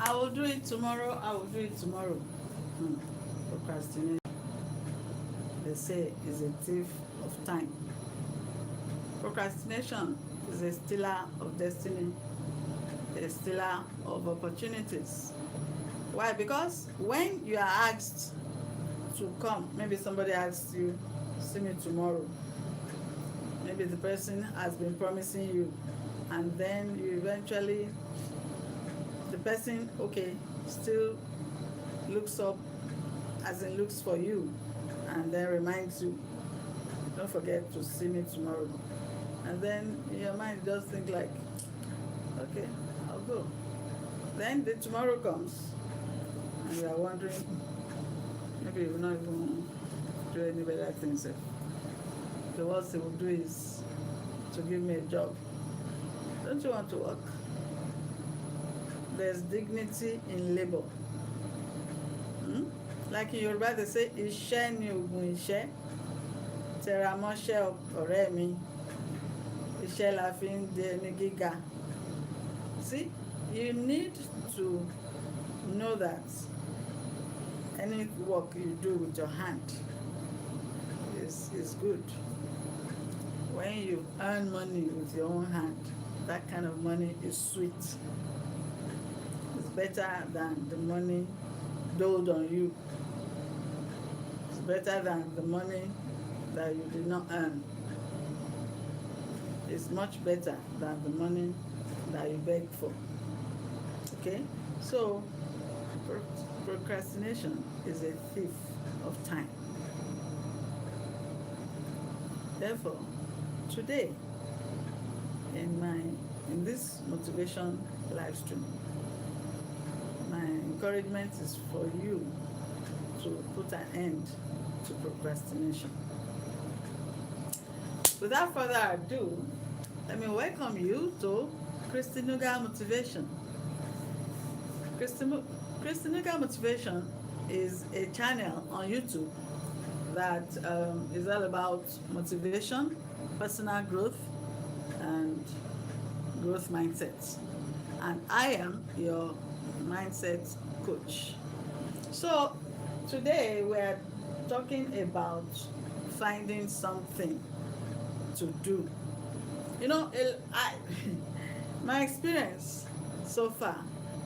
I will do it tomorrow. I will do it tomorrow. Hmm. Procrastination, they say, is a thief of time. Procrastination is a stealer of destiny, a stealer of opportunities. Why? Because when you are asked to come, maybe somebody asks you, see me tomorrow. Maybe the person has been promising you, and then you eventually, the person, okay, still looks up, as in looks for you, and then reminds you, don't forget to see me tomorrow. And then in your mind, you just think like, okay, I'll go. Then the tomorrow comes, and you are wondering, maybe you will not even do any better things. The worst they will do is to give me a job. Don't you want to work? There's dignity in labor. Hmm? Like in Yoruba, they say, iṣẹ́ ni ògùn ìṣẹ́, tẹra mọ́ṣẹ́ ọ̀rẹ́ mi, iṣẹ́ la fi ń di ẹni gíga. See, you need to know that any work you do with your hand is good. When you earn money with your own hand, that kind of money is sweet. It's better than the money doled on you. It's better than the money that you did not earn. It's much better than the money that you beg for. Okay? So, procrastination is a thief of time. Therefore, today, in this motivation live stream, my encouragement is for you to put an end to procrastination. Without further ado, let me welcome you to Christy Nuga Motivation. Christy Nuga Motivation is a channel on YouTube that is all about motivation, personal growth, and growth mindsets. And I am your mindset coach. So today we're talking about finding something to do. You know, my experience so far,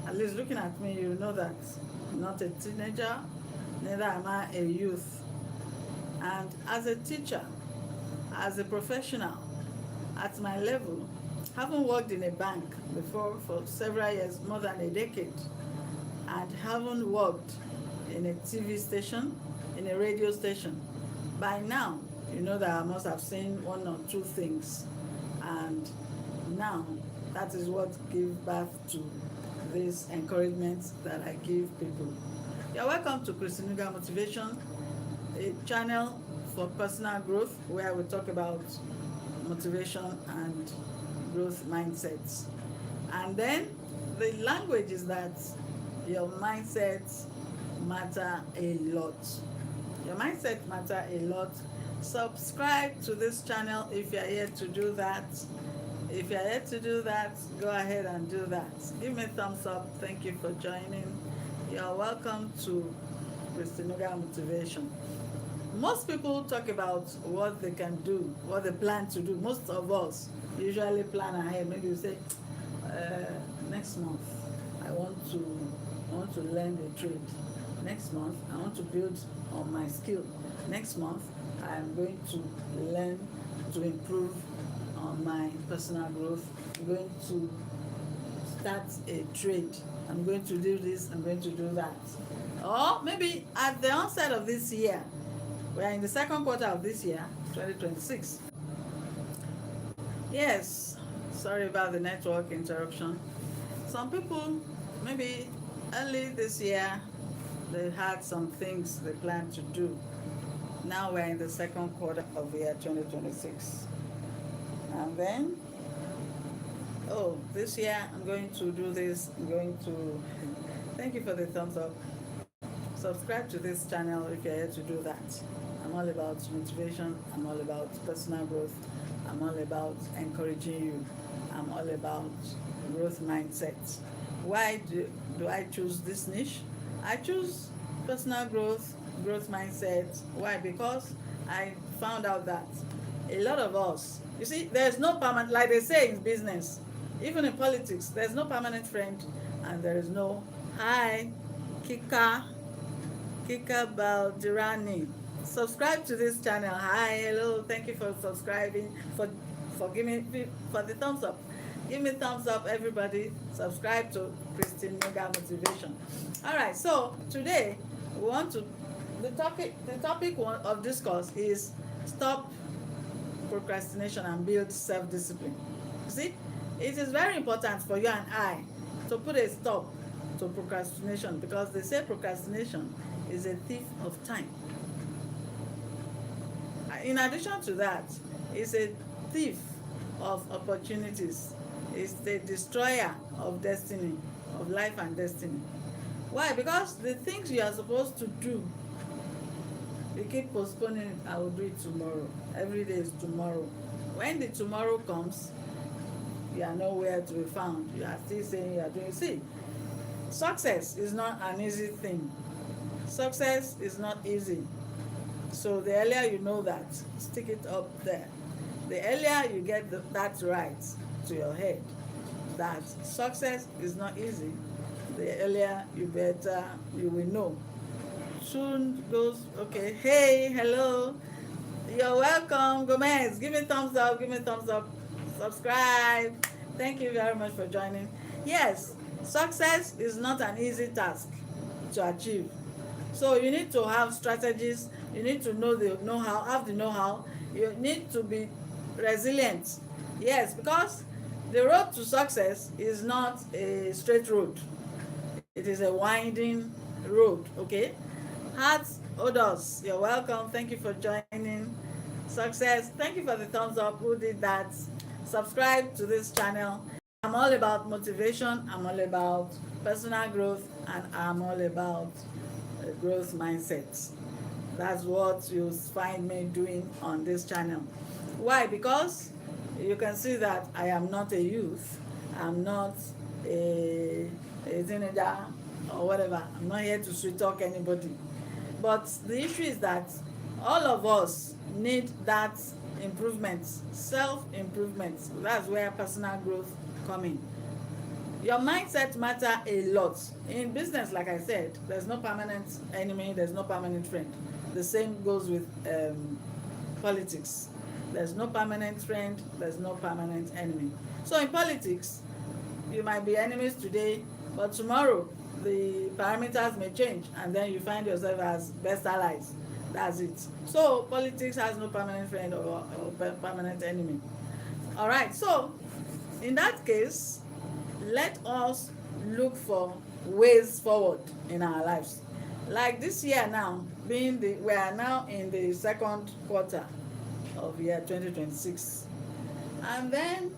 at least looking at me, you know that I'm not a teenager, neither am I a youth. And as a teacher, as a professional, at my level, haven't worked in a bank before for several years, more than a decade, and haven't worked in a TV station, in a radio station. By now, you know that I must have seen one or two things, and now that is what gives birth to this encouragement that I give people. You're welcome to ChristyNuga Motivation, a channel for personal growth where we talk about motivation and growth mindsets. And then the language is that your mindsets matter a lot. Your mindset matter a lot. Subscribe to this channel if you're here to do that. If you're here to do that, go ahead and do that. Give me a thumbs up. Thank you for joining. You're welcome to ChristyNuga Motivation. Most people talk about what they can do, what they plan to do. Most of us usually plan ahead. Maybe you say, next month I want to learn a trade. Next month I want to build on my skill. Next month I am going to learn to improve on my personal growth. I'm going to start a trade. I'm going to do this, I'm going to do that. Or maybe at the onset of this year, we are in the second quarter of this year, 2026. Yes, sorry about the network interruption. Some people, maybe early this year, they had some things they planned to do. Now we're in the second quarter of the year 2026. And then, oh, this year I'm going to do this, I'm going to, thank you for the thumbs up. Subscribe to this channel if you're here to do that. I'm all about motivation, I'm all about personal growth, I'm all about encouraging you, I'm all about growth mindset. Why do I choose this niche? I choose personal growth mindset. Why? Because I found out that a lot of us, you see, there's no permanent, like they say in business, even in politics, there's no permanent friend, and there is no hi, Kika, Kika Baldirani. Subscribe to this channel. Hi, hello, thank you for subscribing, for giving for the thumbs up. Give me thumbs up, everybody. Subscribe to Christy Nuga Motivation. All right, so today we want to the topic of discourse is stop procrastination and build self-discipline. You see, it is very important for you and I to put a stop to procrastination, because they say procrastination is a thief of time. In addition to that, it's a thief of opportunities. It's the destroyer of destiny, of life and destiny. Why? Because the things you are supposed to do, you keep postponing it. I will do it tomorrow. Every day is tomorrow. When the tomorrow comes, you are nowhere to be found. You are still saying you are doing. See, success is not an easy thing. Success is not easy. So the earlier you know that, stick it up there. The earlier you get that right to your head, that success is not easy, the earlier you will know. Soon goes, okay, hey, hello, you're welcome, Gomez, give me thumbs up, give me thumbs up, subscribe. Thank you very much for joining. Yes, success is not an easy task to achieve. So you need to have strategies, you need to know the know-how, have the know-how, you need to be resilient. Yes, because the road to success is not a straight road. It is a winding road, okay? Hearts, odors, you're welcome. Thank you for joining. Success, thank you for the thumbs up. Who did that? Subscribe to this channel. I'm all about motivation, I'm all about personal growth, and I'm all about growth mindset. That's what you'll find me doing on this channel. Why? Because you can see that I am not a youth, I'm not a teenager or whatever. I'm not here to sweet talk anybody. But the issue is that all of us need that improvement, self-improvement. That's where personal growth come in. Your mindset matter a lot. In business, like I said, there's no permanent enemy, there's no permanent friend. The same goes with politics. There's no permanent friend, there's no permanent enemy. So in politics, you might be enemies today, but tomorrow the parameters may change, and then you find yourself as best allies. That's it. So politics has no permanent friend or permanent enemy. All right, so in that case, let us look for ways forward in our lives. Like this year now, we are now in the second quarter of year 2026, and then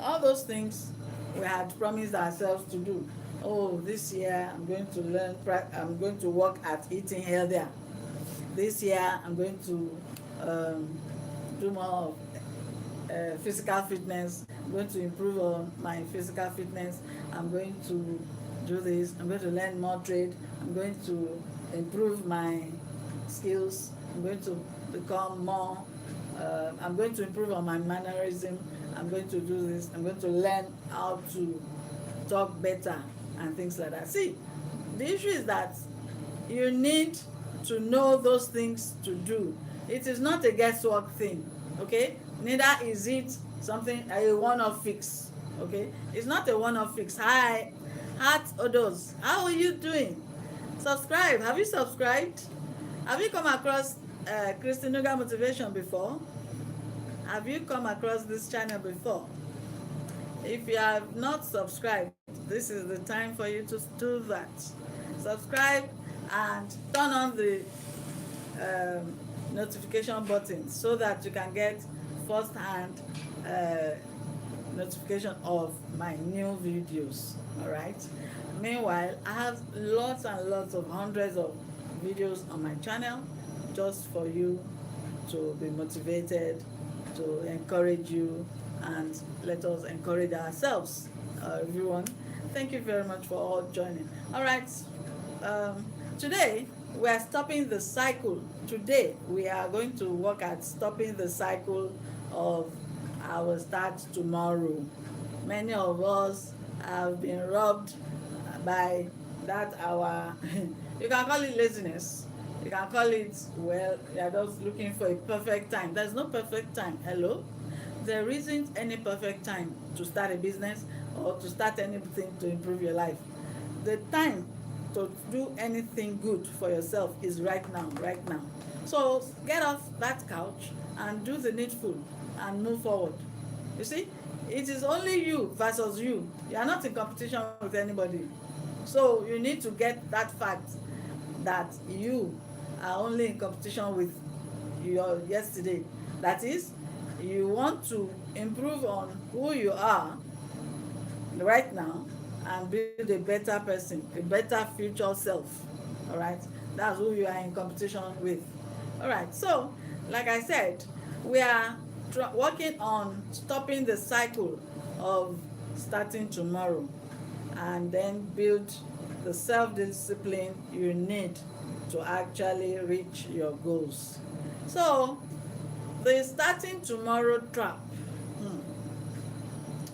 all those things we had promised ourselves to do. Oh, this year I'm going to I'm going to work at eating healthier. This year I'm going to do more of physical fitness. I'm going to improve on my physical fitness. I'm going to do this. I'm going to learn more trade. I'm going to improve my skills. I'm going to become more. I'm going to improve on my mannerism. I'm going to do this. I'm going to learn how to talk better and things like that. See, the issue is that you need to know those things to do. It is not a guesswork thing, okay? Neither is it something a one-off fix, okay? It's not a one-off fix. Hi, Heart Odos, how are you doing? Subscribe. Have you subscribed? Have you come across Christy Nuga Motivation before? Have you come across this channel before? If you have not subscribed, this is the time for you to do that. Subscribe and turn on the notification button so that you can get first-hand notification of my new videos. All right. Meanwhile, I have lots and lots of hundreds of videos on my channel just for you to be motivated, to encourage you, and let us encourage ourselves, everyone. Thank you very much for all joining. All right. Um, Today we are stopping the cycle. Today we are going to work at stopping the cycle of I will start tomorrow. Many of us have been robbed by that our you can call it laziness, you can call it, well, you are just looking for a perfect time. There's no perfect time. Hello, there isn't any perfect time to start a business or to start anything to improve your life. The time to do anything good for yourself is right now, right now. So get off that couch and do the needful and move forward. You see, it is only you versus you. You are not in competition with anybody. So you need to get that fact that you are only in competition with your yesterday. That is, you want to improve on who you are right now and build a better person, a better future self. All right, that's who you are in competition with. All right, so like I said, we are working on stopping the cycle of starting tomorrow and then build the self-discipline you need to actually reach your goals. So the starting tomorrow trap.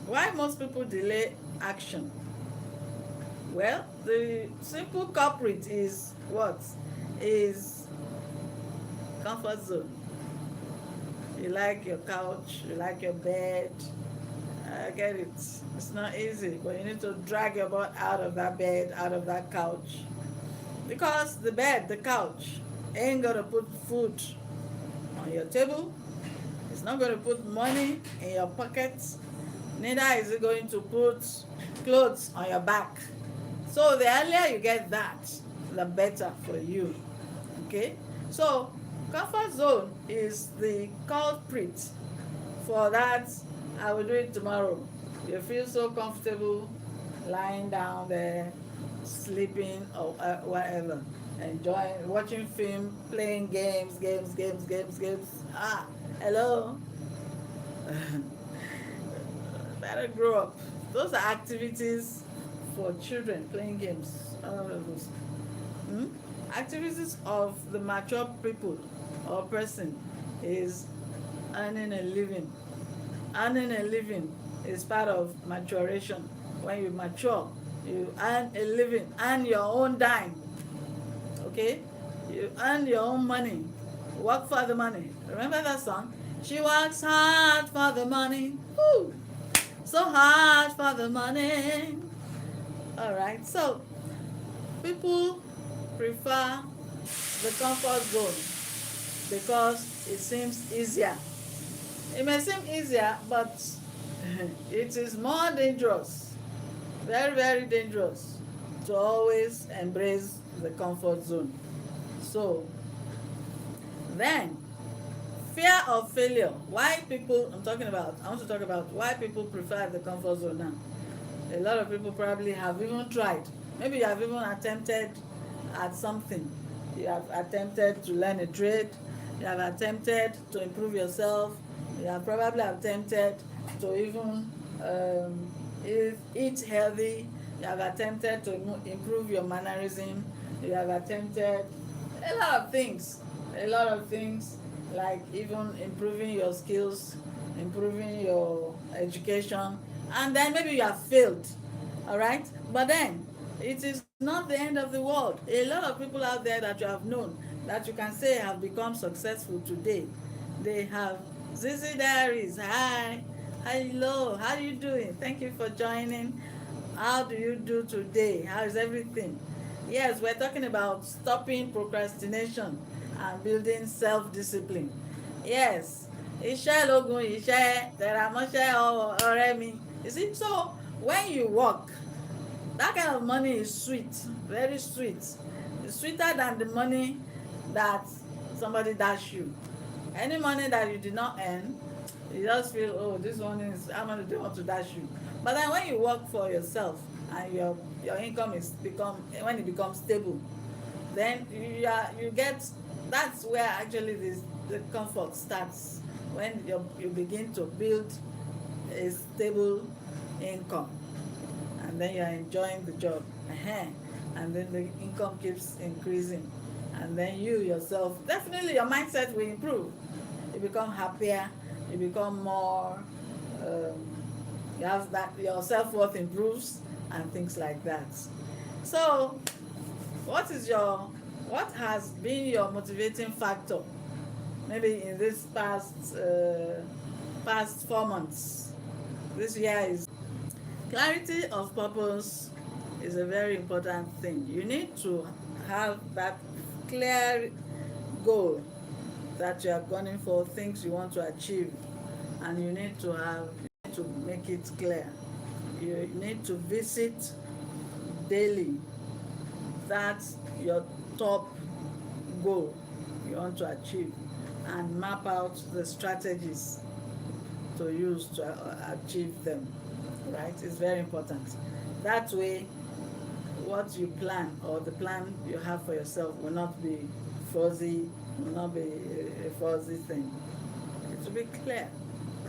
Why most people delay action? Well, the simple culprit is what? Is comfort zone. You like your couch, you like your bed. I get it. It's not easy, but you need to drag your butt out of that bed, out of that couch. Because the bed, the couch, ain't gonna put food on your table. It's not gonna put money in your pockets. Neither is it going to put clothes on your back. So the earlier you get that, the better for you. Okay? So comfort zone is the culprit for that. I will do it tomorrow. You feel so comfortable lying down there, sleeping or whatever, enjoying, watching film, playing games. Ah, hello. Better grow up. Those are activities for children, playing games. All of those. Hmm? Activities of the mature people or person is earning a living. Earning a living is part of maturation. When you mature, you earn a living, earn your own dime. Okay? You earn your own money. Work for the money. Remember that song? She works hard for the money. Woo! So hard for the money. All right. So people prefer the comfort zone because it seems easier. It may seem easier, but it is more dangerous, very, very dangerous to always embrace the comfort zone. So then, fear of failure. Why people, I want to talk about why people prefer the comfort zone now. A lot of people probably have even tried. Maybe you have even attempted at something. You have attempted to learn a trade. You have attempted to improve yourself. You have probably attempted to even eat healthy. You have attempted to improve your mannerism. You have attempted a lot of things. A lot of things, like even improving your skills, improving your education, and then maybe you have failed. All right, but then it is not the end of the world. A lot of people out there that you have known, that you can say have become successful today, they have Zizi Diaries. Hi, hello, how are you doing? Thank you for joining. How do you do today? How is everything? Yes, we're talking about stopping procrastination and building self-discipline. Yes, iṣẹ́ lógun iṣẹ́ tẹ̀ramọ́ṣẹ́ ọ̀rẹ́ mi. You see, so when you work, that kind of money is sweet, very sweet. It's sweeter than the money that somebody dash you. Any money that you did not earn, you just feel, oh, this one is, how much do they want to dash you? But then when you work for yourself and your income is when it becomes stable, then you get, that's where actually the comfort starts, when you begin to build a stable income. And and then you are enjoying the job, and then the income keeps increasing, and then you yourself, definitely your mindset will improve. You become happier, you become more, you have that, your self-worth improves and things like that. So what has been your motivating factor maybe in this past 4 months? This year is clarity of purpose is a very important thing. You need to have that clear goal that you are gunning for, things you want to achieve, and you need to make it clear. You need to visit daily that's your top goal you want to achieve, and map out the strategies to use to achieve them. Right? It's very important. That way, what you plan or the plan you have for yourself will not be fuzzy, will not be a fuzzy thing. It will be clear,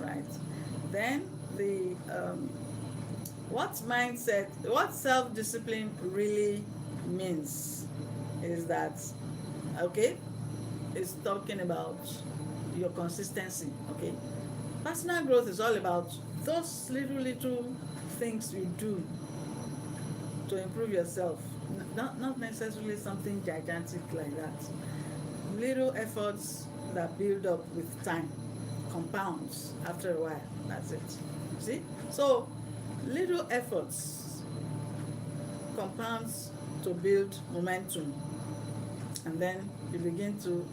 right? Then what self-discipline really means is that, okay, it's talking about your consistency, okay? Personal growth is all about those little things you do to improve yourself. Not necessarily something gigantic like that. Little efforts that build up with time compounds after a while. That's it. See? So little efforts compounds to build momentum, and then you begin to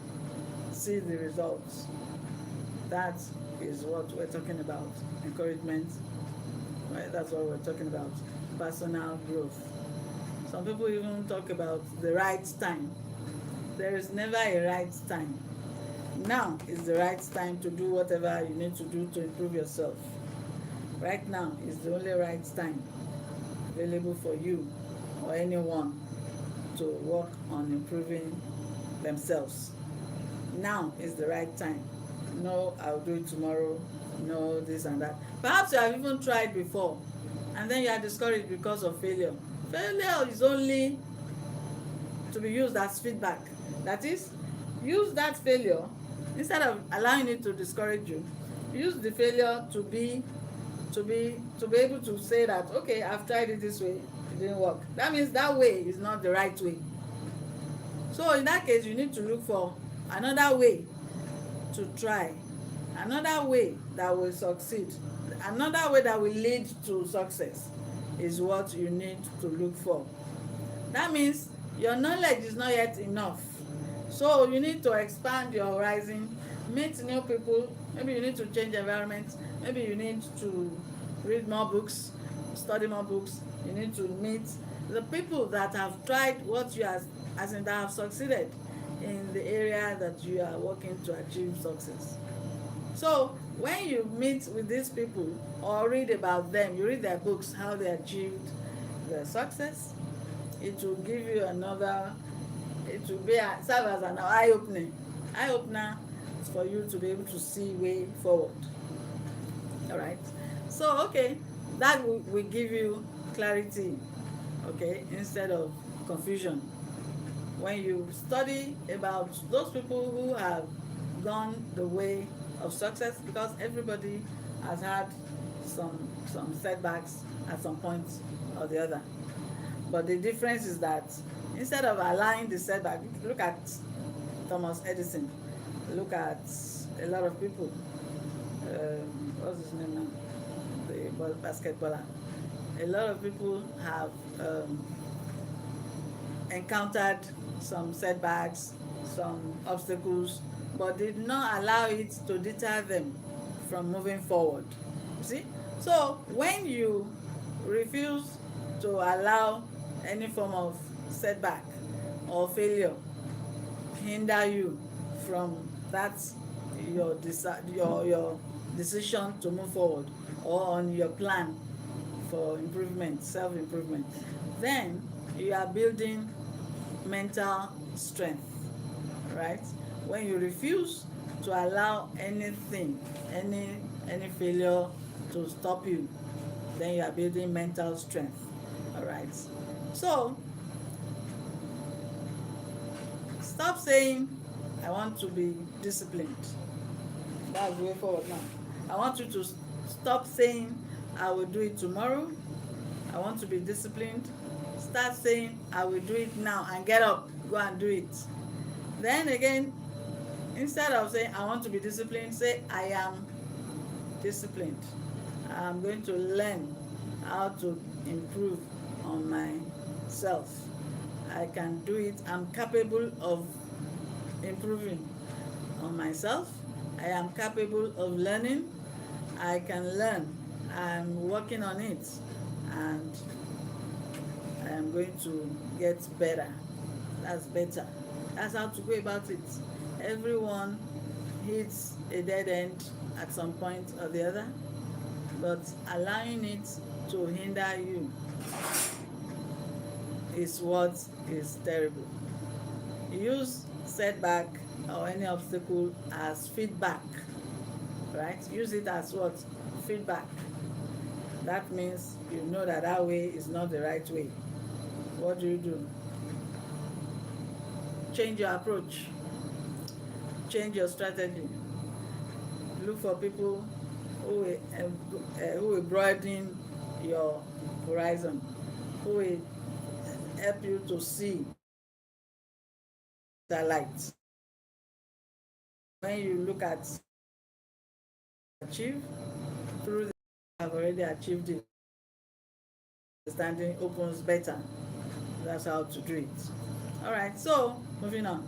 see the results. That is what we're talking about. Encouragement, right? That's what we're talking about. Personal growth. Some people even talk about the right time. There is never a right time. Now is the right time to do whatever you need to do to improve yourself. Right now is the only right time available for you or anyone to work on improving themselves. Now is the right time. No, I'll do it tomorrow. No, this and that. Perhaps you have even tried before, and then you are discouraged because of failure. Failure is only to be used as feedback. That is, use that failure instead of allowing it to discourage you. Use the failure to be able to say that, okay, I've tried it this way, it didn't work. That means that way is not the right way. So in that case, you need to look for another way to try, another way that will succeed, another way that will lead to success is what you need to look for. That means your knowledge is not yet enough, so you need to expand your horizon, meet new people. Maybe you need to change environment, maybe you need to read more books, study more books. You need to meet the people that have tried what you are, as in that have succeeded in the area that you are working to achieve success. So when you meet with these people or read about them, you read their books, how they achieved their success, it will give you another, it will be serve as an eye-opener for you to be able to see way forward. All right. So okay, that will give you clarity, okay, instead of confusion. When you study about those people who have gone the way of success, because everybody has had some setbacks at some point or the other. But the difference is that instead of allowing the setback, look at Thomas Edison, look at a lot of people. What's his name now? The basketballer. A lot of people have encountered some setbacks, some obstacles, but did not allow it to deter them from moving forward. See? So when you refuse to allow any form of setback or failure hinder you from that, your decision to move forward or on your plan for improvement, self-improvement, then you are building mental strength, right? When you refuse to allow anything, any failure to stop you, then you are building mental strength. All right. So stop saying, I want to be disciplined. That's the way forward now. I want you to stop saying, I will do it tomorrow. I want to be disciplined. Start saying, I will do it now, and get up, go and do it. Then again, instead of saying, I want to be disciplined, say, I am disciplined. I'm going to learn how to improve on myself. I can do it. I'm capable of improving on myself. I am capable of learning. I can learn. I'm working on it, and I am going to get better. That's better. That's how to go about it. Everyone hits a dead end at some point or the other, but allowing it to hinder you is what is terrible. Use setback or any obstacle as feedback, right? Use it as what? Feedback. That means you know that that way is not the right way. What do? Change your approach. Change your strategy. Look for people who will broaden your horizon, who will help you to see the light. When you look at achieve through the have already achieved it, understanding opens better. That's how to do it. All right, so moving on.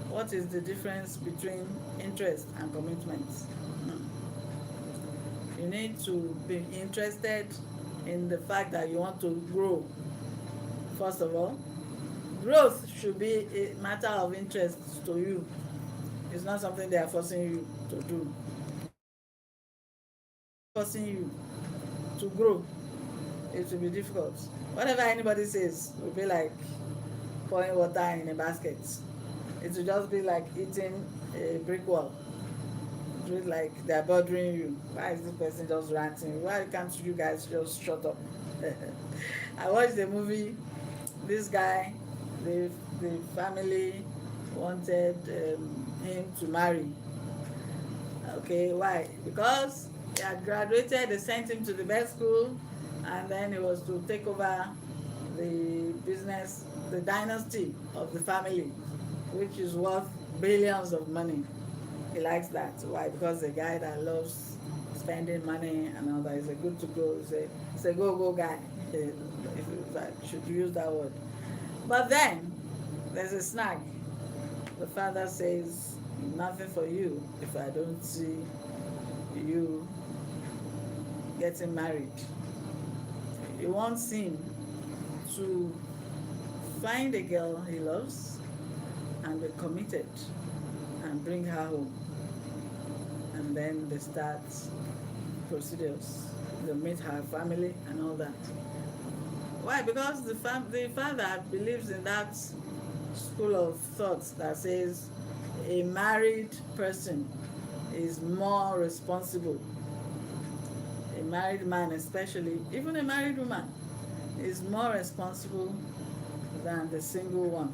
What is the difference between interest and commitment? You need to be interested in the fact that you want to grow. First of all, growth should be a matter of interest to you. It's not something they are forcing you to do. Forcing you to grow, it will be difficult. Whatever anybody says will be like pouring water in a basket. It will just be like eating a brick wall. It will be like they're bothering you. Why is this person just ranting? Why can't you guys just shut up? I watched the movie. This guy, the family wanted him to marry. Okay, why? Because he had graduated, they sent him to the best school, and then he was to take over the business, the dynasty of the family, which is worth billions of money. He likes that. Why? Because the guy that loves spending money and all that is a good to go. He's a go guy, if I should use that word. But then there's a snag. The father says, nothing for you if I don't see you getting married. He wants him to find a girl he loves and be committed and bring her home. And then they start procedures. They meet her family and all that. Why? Because the father believes in that school of thought that says a married person is more responsible. A married man especially, even a married woman, is more responsible than the single one.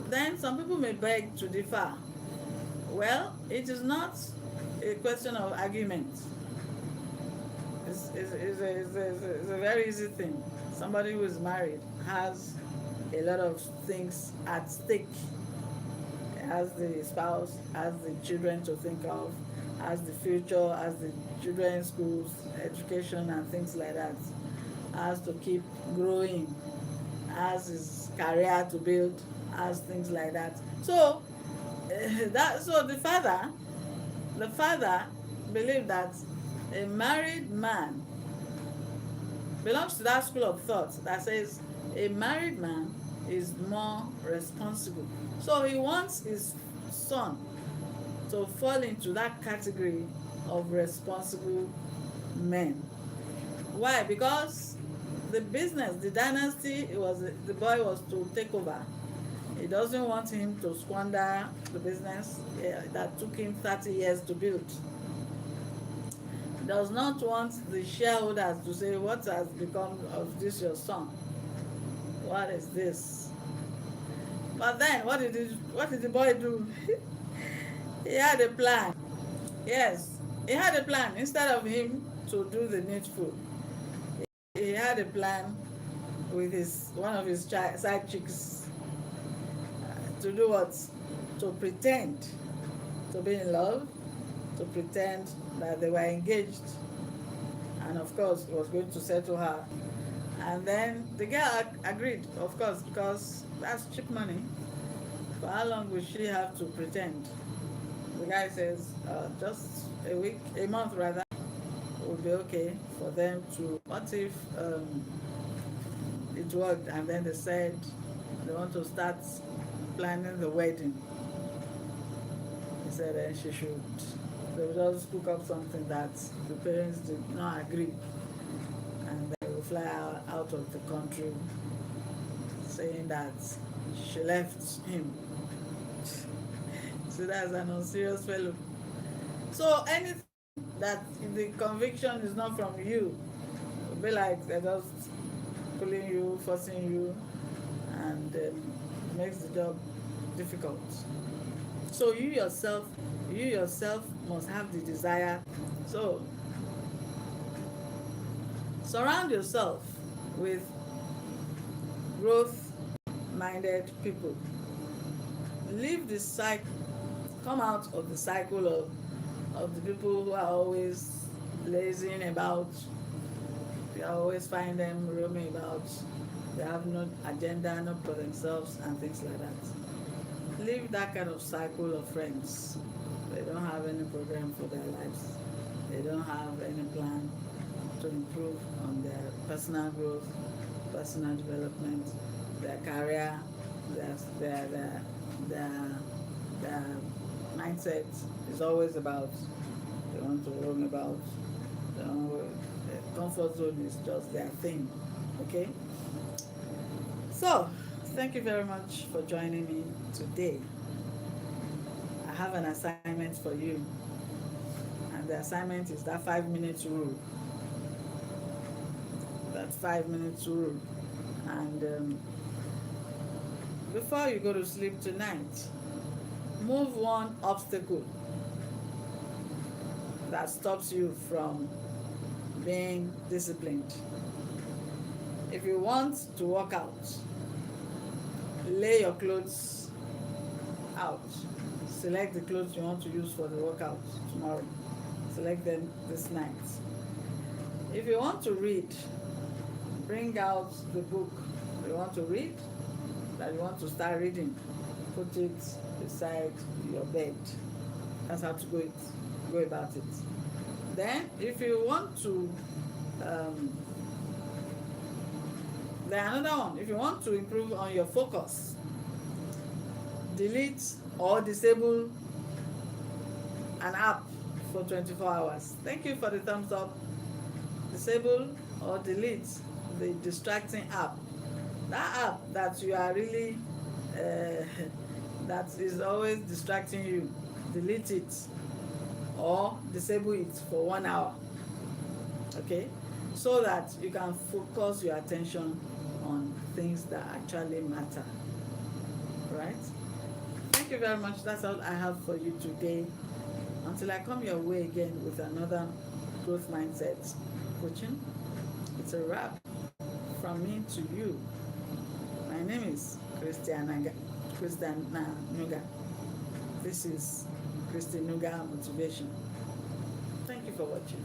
Then some people may beg to differ. Well, it is not a question of argument. It's a very easy thing. Somebody who is married has a lot of things at stake. Has the spouse, has the children to think of, has the future, has the children's schools, education and things like that. Has to keep growing, has his career to build, has things like that. So the father believed that a married man belongs to that school of thought that says a married man is more responsible. So he wants his son to fall into that category of responsible men. Why? Because the business, the dynasty, the boy was to take over. He doesn't want him to squander the business that took him 30 years to build. He does not want the shareholders to say, what has become of this your son? What is this? But then what did the boy do? He had a plan. Yes, he had a plan. Instead of him to do the needful, he had a plan with one of his side chicks to do what? To pretend to be in love, to pretend that they were engaged, and of course he was going to settle her. And then the girl agreed, of course, because that's cheap money. For how long will she have to pretend? The guy says, just a month rather, would be okay for them to. What if it worked and then they said they want to start planning the wedding? He said then she should, they would just cook up something that the parents did not agree, and they will fly out of the country saying that she left him. So that's an unserious fellow. So anything that the conviction is not from you, it'll be like they're just pulling you, forcing you, and makes the job difficult. So you yourself must have the desire. So surround yourself with growth-minded people. Leave the cycle. Come out of the cycle of the people who are always lazing about. You always find them roaming about. They have no agenda, not for themselves, and things like that. Leave that kind of cycle of friends. They don't have any program for their lives. They don't have any plan to improve on their personal growth, personal development, their career, their mindset is always about, they want to roam about, the comfort zone is just their thing. Okay? So, thank you very much for joining me today. I have an assignment for you, and the assignment is that 5-minute rule. That 5-minute rule. And before you go to sleep tonight, move one obstacle that stops you from being disciplined. If you want to work out, lay your clothes out. Select the clothes you want to use for the workout tomorrow. Select them this night. If you want to read, bring out the book you want to read, that you want to start reading. Put it beside your bed. That's how to go about it. Then, if you want to, then another one. If you want to improve on your focus, delete or disable an app for 24 hours. Thank you for the thumbs up. Disable or delete the distracting app. That app that you are really that is always distracting you, delete it or disable it for 1 hour. Okay, so that you can focus your attention on things that actually matter. Right? Thank you very much. That's all I have for you today. Until I come your way again with another growth mindset coaching, it's a wrap from me to you. My name is Christy Nuga. This is Christy Nuga Motivation. Thank you for watching.